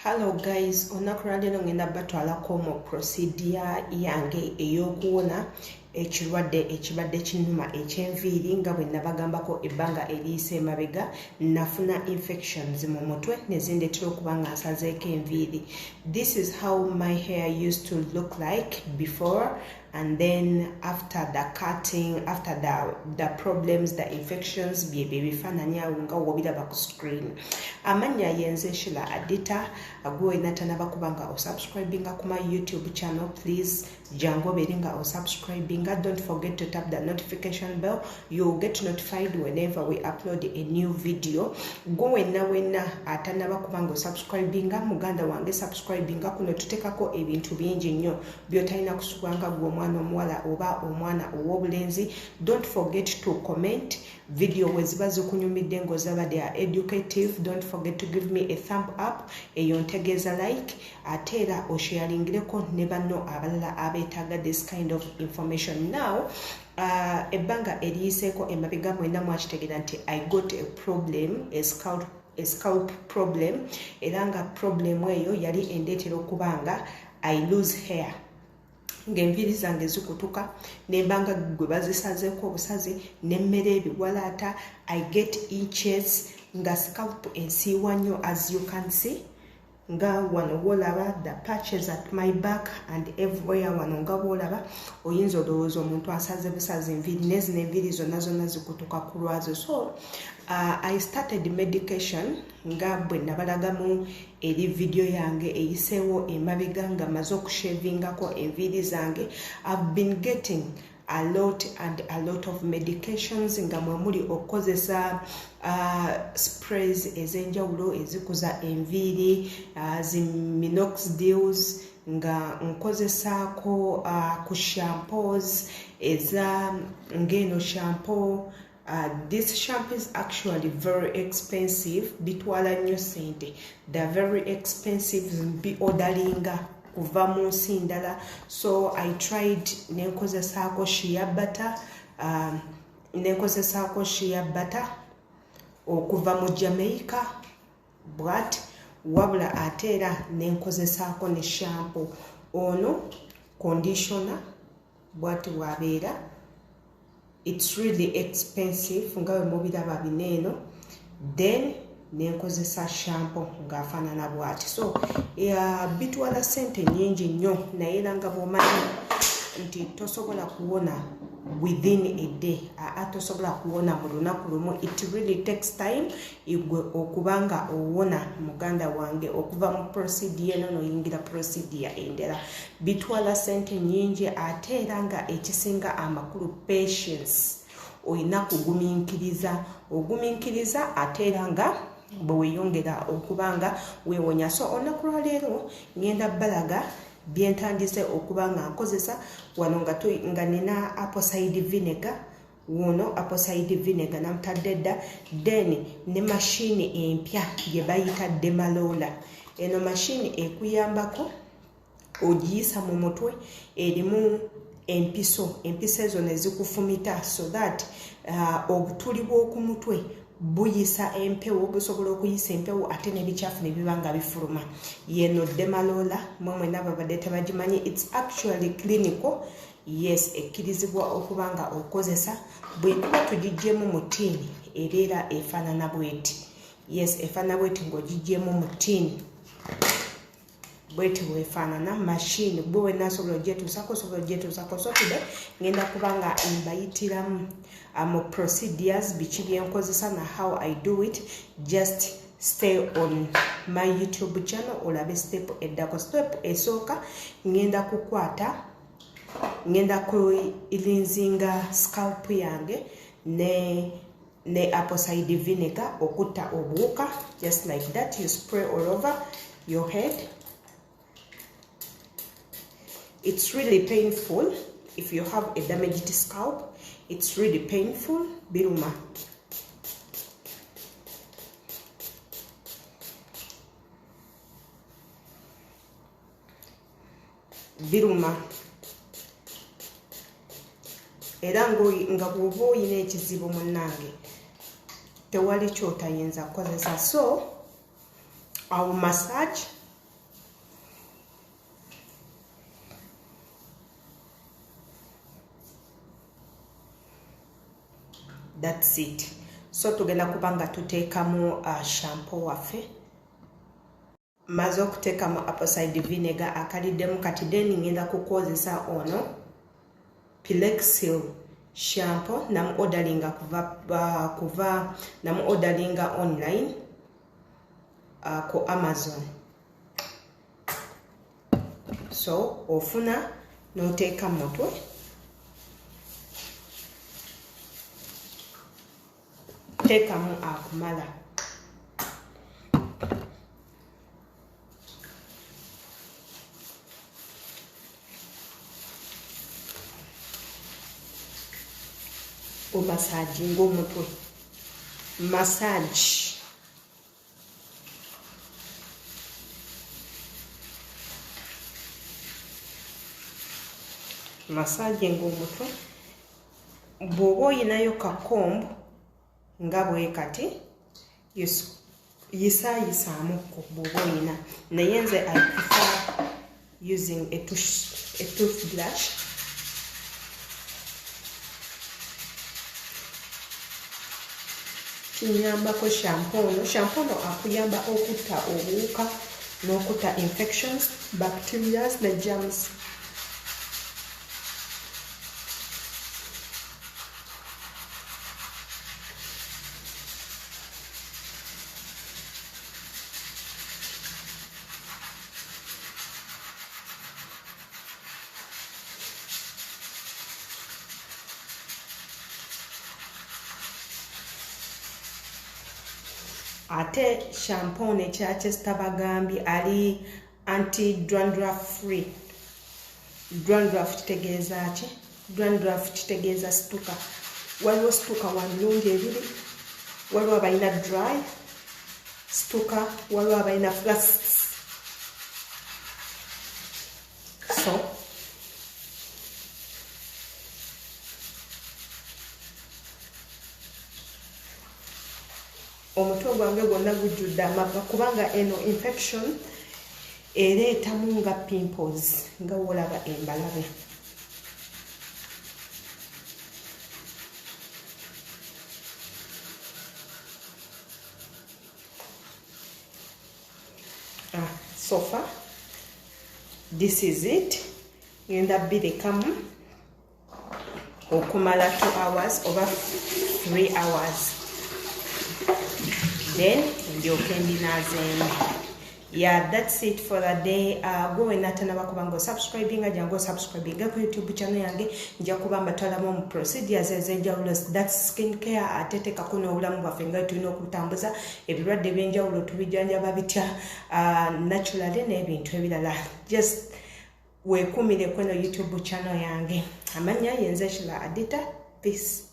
Hello guys, onakuralero ngenda batwalako mu procedure yange eyokuwona ekirwadde ekibadde kinuma ekyenviiri nga bwe nabagambako ebbanga eriise emabega nafuna infections mu mutwe nezindetera okuba nga nsazeeko enviiri. This is how my hair used to look like before, and then after the cutting, after the problems, the infections, bifananyi awo nga wobiraba ku screen. Amanya yenze Shila Adita, agwe natanaba kubanga o subscribinga ku my YouTube channel. Please jango beringa o subscribinga. Don't forget to tap the notification bell. You'll get notified whenever we upload a new video. Go wena atanaba kubanga o subscribinga muganda wange subscribinga kuno tutekako ebintu bingi nnyo byotalina kusubanga gwo omwana omuwala oba omwana ow'obulenzi. Don't forget to comment video weziba zikunyumidde ng'ozaba they are educative. Don't forget to give me a thumb up eyo ntegeeza like ate era osharingireko ne banno abalala abeetaaga this kind of information. Now ebbanga eriyiseeko emabega mwenda mwakitegeera nti I got a problem, a scalp problem, era nga problem eyo yali endeetera okubanga I lose hair ng'enviiri zange zikutuka nembanga gwe bazisazeeko obusazi nemmere ebiwalaata. I get itches nga scalp ensiiwa nnyo as you can see nga wano wolaba the patches at my back and everywhere wano nga wolaba oyinza olowooza omuntu asaze busazi enviiri nezino enviiri zonna zikutuka ku lwazo. So I started medication nga bwe nabalagamu eri video yange eyiseewo emabega nga maze okushavingako enviiri zange. I've been getting a lot of medications nga mwemuli okukozesa sprays ez'enjawulo ezikuza enviiri, zi minoxidils nga nkozesaako ku shampoos eza ngeno shampoo. This shampoo is actually very expensive. Bitwala nnyo sente. They're very expensive. Bi ordaringa kuva mu nsi ndala. So I tried nenkozesaako shea butter okuva mu Jamaica, but wabula ate era nenkozesaako ne shampoo ono conditioner bwati wabeera. It's really expensive nga bwe mubiraba bineeno. Then nenkozesa shampoo ng'afaanana bwati. So bitwala sente nnyingi nnyo naye era nga bw'omanyi nti tosobola kuwona within a day. Tosobola kuwona mu lunaku lumu. It really takes time igwe okubanga owona muganda wange okuva mu procedure eno noyingira procedure endala. Bitwala sente nnyingi ate era nga ekisinga amakulu patience. Oyina ogumiikiriza ate era nga bwe weeyongera okubanga weewonya. So olunaku lwaleero ngenda balaga byentandise okuba nga nkozesa wano nga nina apple cider vinegar. Wono apple cider vinegar namutadde dda. Then ne mashini empya gye bayita demalola. Eno mashini ekuyambako ogiyisa mu mutwe, erimu empiso ezo ne zikufumita so that obutuli bw'oku mutwe buyisa empewo, busobola okuyisa empewo ate n'ebikyafu ne biba nga bifuluma. Yeno demalola mwemwe n'ababadde tebagimanyi. It's actually clinical. Yes, ekkirizibwa okuba nga okozesa. Bwe tuba tugigyemu mu ttiini ebeera efaanana bweti. Yes, efaanana bweti ng'ogigyemu mu ttiini bweti bwefaanana. Machine gwe wenasobola ogyetuusako osobola ogyetuusako. So today ngenda kuba nga mbayitiramu mu procedures biki byenkozesa na how I do it. Just stay on my YouTube channel olabe step eddako. Step esooka ngenda kuilinzinga scalp yange ne apple cider vinegar okutta obuwuka. Just like that you spray all over your head. It's really painful if you have a damaged scalp. It's really painful. Biruma. Era nga bw'oba oyina ekizibu munnange tewali kyotayinza kukozesa. So I will massage That's it. So tugenda kubanga tuteekamu shampoo waffe. Maze okuteekamu apple cider vinegar akaliddemu kati then ngenda kukozesa ono Pilexil shampoo namu ordaringa kuva namu ordaringa online ku Amazon. So ofuna noteeka mutwe teekamu akumala. Massage ng'omutwe. Massage. Massage ng'omutwe. Bw'oba oyinayo kakombo nga bwe kati yisaayisaamuko bw'oba oyina. Naye nze I prefer using a toothbrush. Kinyambako shampoo no akuyamba okutta obuwuka n'okutta infections, bacteria ne germs. Ate shampoo ne kyakesta bagambi ali anti-dandruff free. Dandruff kitegeeza ki? Dandruff kitegeeza situka. Waliwo situka wa mirundi ebiri. Waliwo abalina dry situka, waliwo abalina flax. So omutwe gwange gwonna gujjudde amabwa kubanga eno infection ereetamu nga pimples nga wolaba embalabe. So far this is it. Ngenda birekamu okumala 2 hours oba 3 hours. Then ndyoke ndinaazeemu. Yeah, that's it for the day. Go and natanaba kubango subscribing ajango subscribing ku YouTube channel yange nja kuba mbatalamu mu procedures ezenjawulo. That's skincare ateteka kuno obulamu bwaffe nga tulina okutambuza ebirwadde ebyenjawulo tubijanjaba bitya naturally n'ebintu ebirala. Just weekumire kweno YouTube channel yange. Amanya yenze Shila Adita. Peace.